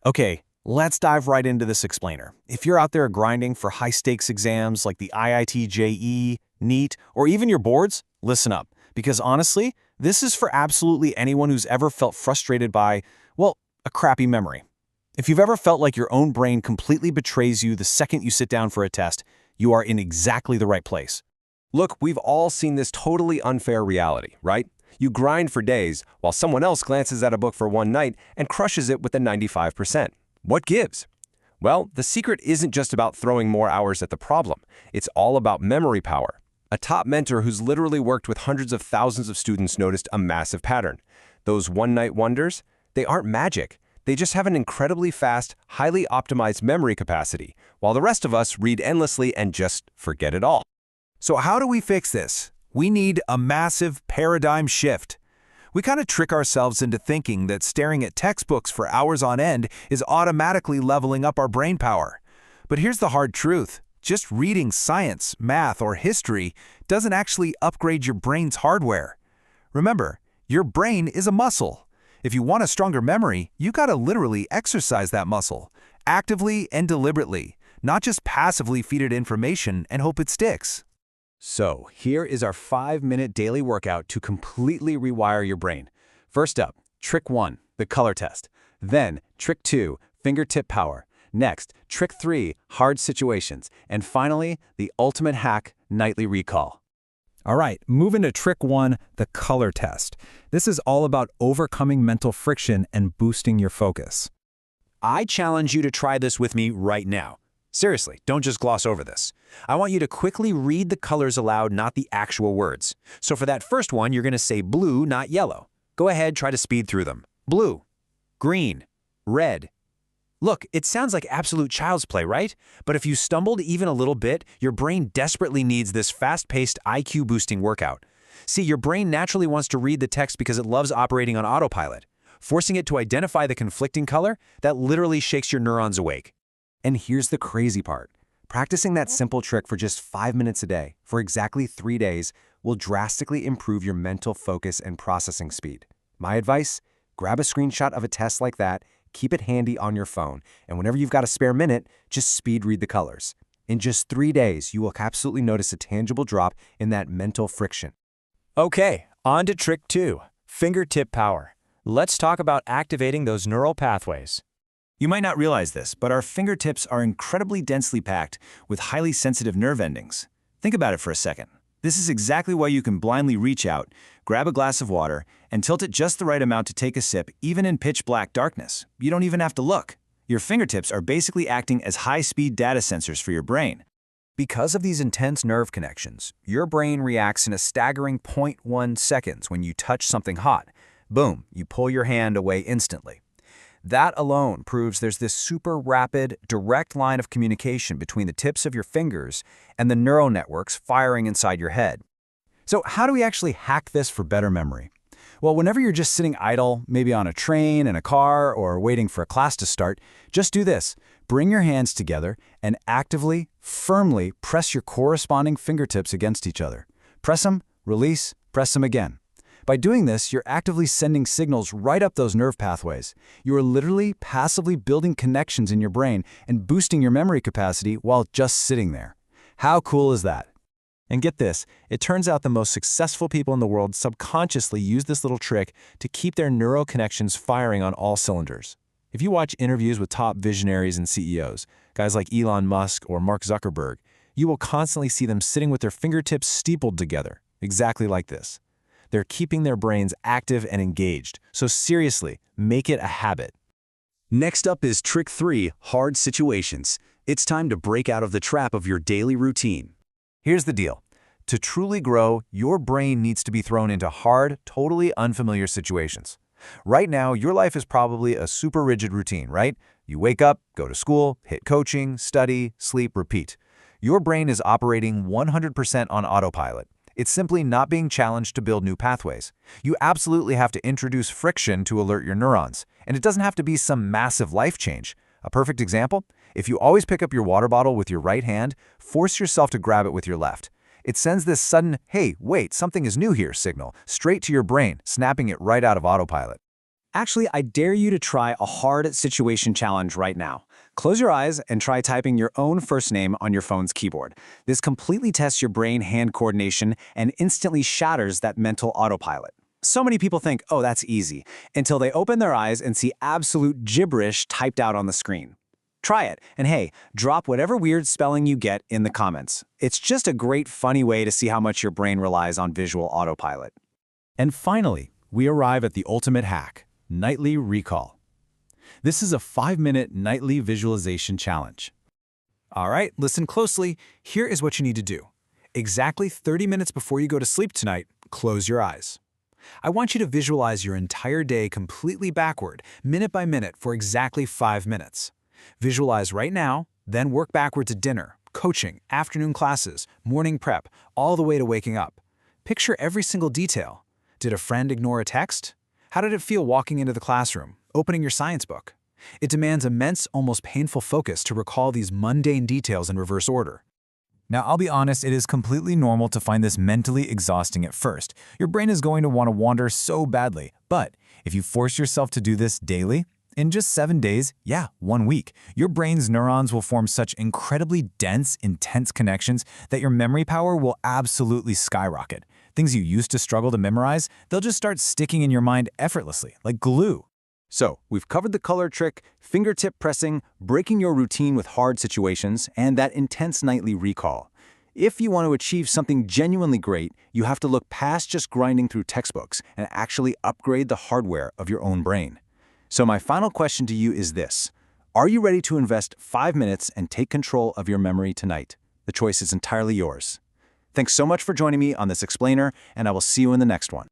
Okay, let's dive right into this explainer. If you're out there grinding for high-stakes exams like the IIT JE, NEET, or even your boards, listen up. Because honestly, this is for absolutely anyone who's ever felt frustrated by, well, a crappy memory. If you've ever felt like your own brain completely betrays you the second you sit down for a test, you are in exactly the right place. Look, we've all seen this totally unfair reality, right? You grind for days while someone else glances at a book for one night and crushes it with a 95%. What gives? Well, the secret isn't just about throwing more hours at the problem. It's all about memory power. A top mentor who's literally worked with hundreds of thousands of students noticed a massive pattern. Those one-night wonders, they aren't magic. They just have an incredibly fast, highly optimized memory capacity, while the rest of us read endlessly and just forget it all. So how do we fix this? We need a massive paradigm shift. We kind of trick ourselves into thinking that staring at textbooks for hours on end is automatically leveling up our brain power. But here's the hard truth. Just reading science, math, or history doesn't actually upgrade your brain's hardware. Remember, your brain is a muscle. If you want a stronger memory, you gotta literally exercise that muscle, actively and deliberately, not just passively feed it information and hope it sticks. So, here is our 5-minute daily workout to completely rewire your brain. First up, trick 1, the color test. Then, trick 2, fingertip power. Next, trick 3, hard situations. And finally, the ultimate hack, nightly recall. All right, moving to trick 1, the color test. This is all about overcoming mental friction and boosting your focus. I challenge you to try this with me right now. Seriously, don't just gloss over this. I want you to quickly read the colors aloud, not the actual words. So for that first one, you're going to say blue, not yellow. Go ahead, try to speed through them. Blue, green, red. Look, it sounds like absolute child's play, right? But if you stumbled even a little bit, your brain desperately needs this fast-paced IQ-boosting workout. See, your brain naturally wants to read the text because it loves operating on autopilot. Forcing it to identify the conflicting color, that literally shakes your neurons awake. And here's the crazy part. Practicing that simple trick for just 5 minutes a day, for exactly 3 days, will drastically improve your mental focus and processing speed. My advice? Grab a screenshot of a test like that, keep it handy on your phone, and whenever you've got a spare minute, just speed read the colors. In just 3 days, you will absolutely notice a tangible drop in that mental friction. Okay, on to trick 2, fingertip power. Let's talk about activating those neural pathways. You might not realize this, but our fingertips are incredibly densely packed with highly sensitive nerve endings. Think about it for a second. This is exactly why you can blindly reach out, grab a glass of water, and tilt it just the right amount to take a sip, even in pitch-black darkness. You don't even have to look. Your fingertips are basically acting as high-speed data sensors for your brain. Because of these intense nerve connections, your brain reacts in a staggering 0.1 seconds when you touch something hot. Boom, you pull your hand away instantly. That alone proves there's this super rapid, direct line of communication between the tips of your fingers and the neural networks firing inside your head. So how do we actually hack this for better memory? Well, whenever you're just sitting idle, maybe on a train, in a car, or waiting for a class to start, just do this. Bring your hands together and actively, firmly press your corresponding fingertips against each other. Press them, release, press them again. By doing this, you're actively sending signals right up those nerve pathways. You are literally passively building connections in your brain and boosting your memory capacity while just sitting there. How cool is that? And get this, it turns out the most successful people in the world subconsciously use this little trick to keep their neural connections firing on all cylinders. If you watch interviews with top visionaries and CEOs, guys like Elon Musk or Mark Zuckerberg, you will constantly see them sitting with their fingertips steepled together, exactly like this. They're keeping their brains active and engaged. So seriously, make it a habit. Next up is trick 3, hard situations. It's time to break out of the trap of your daily routine. Here's the deal. To truly grow, your brain needs to be thrown into hard, totally unfamiliar situations. Right now, your life is probably a super rigid routine, right? You wake up, go to school, hit coaching, study, sleep, repeat. Your brain is operating 100% on autopilot. It's simply not being challenged to build new pathways. You absolutely have to introduce friction to alert your neurons. And it doesn't have to be some massive life change. A perfect example? If you always pick up your water bottle with your right hand, force yourself to grab it with your left. It sends this sudden, hey, wait, something is new here signal straight to your brain, snapping it right out of autopilot. Actually, I dare you to try a hard situation challenge right now. Close your eyes and try typing your own first name on your phone's keyboard. This completely tests your brain-hand coordination and instantly shatters that mental autopilot. So many people think, oh, that's easy, until they open their eyes and see absolute gibberish typed out on the screen. Try it, and hey, drop whatever weird spelling you get in the comments. It's just a great, funny way to see how much your brain relies on visual autopilot. And finally, we arrive at the ultimate hack, nightly recall. This is a 5-minute nightly visualization challenge. All right, listen closely. Here is what you need to do. Exactly 30 minutes before you go to sleep tonight, close your eyes. I want you to visualize your entire day completely backward, minute by minute, for exactly 5 minutes. Visualize right now, then work backward to dinner, coaching, afternoon classes, morning prep, all the way to waking up. Picture every single detail. Did a friend ignore a text? How did it feel walking into the classroom, opening your science book? It demands immense, almost painful focus to recall these mundane details in reverse order. Now, I'll be honest, it is completely normal to find this mentally exhausting at first. Your brain is going to want to wander so badly. But if you force yourself to do this daily, in just 7 days, 1 week, your brain's neurons will form such incredibly dense, intense connections that your memory power will absolutely skyrocket. Things you used to struggle to memorize, they'll just start sticking in your mind effortlessly, like glue. So, we've covered the color trick, fingertip pressing, breaking your routine with hard situations, and that intense nightly recall. If you want to achieve something genuinely great, you have to look past just grinding through textbooks and actually upgrade the hardware of your own brain. So my final question to you is this. Are you ready to invest 5 minutes and take control of your memory tonight? The choice is entirely yours. Thanks so much for joining me on this explainer, and I will see you in the next one.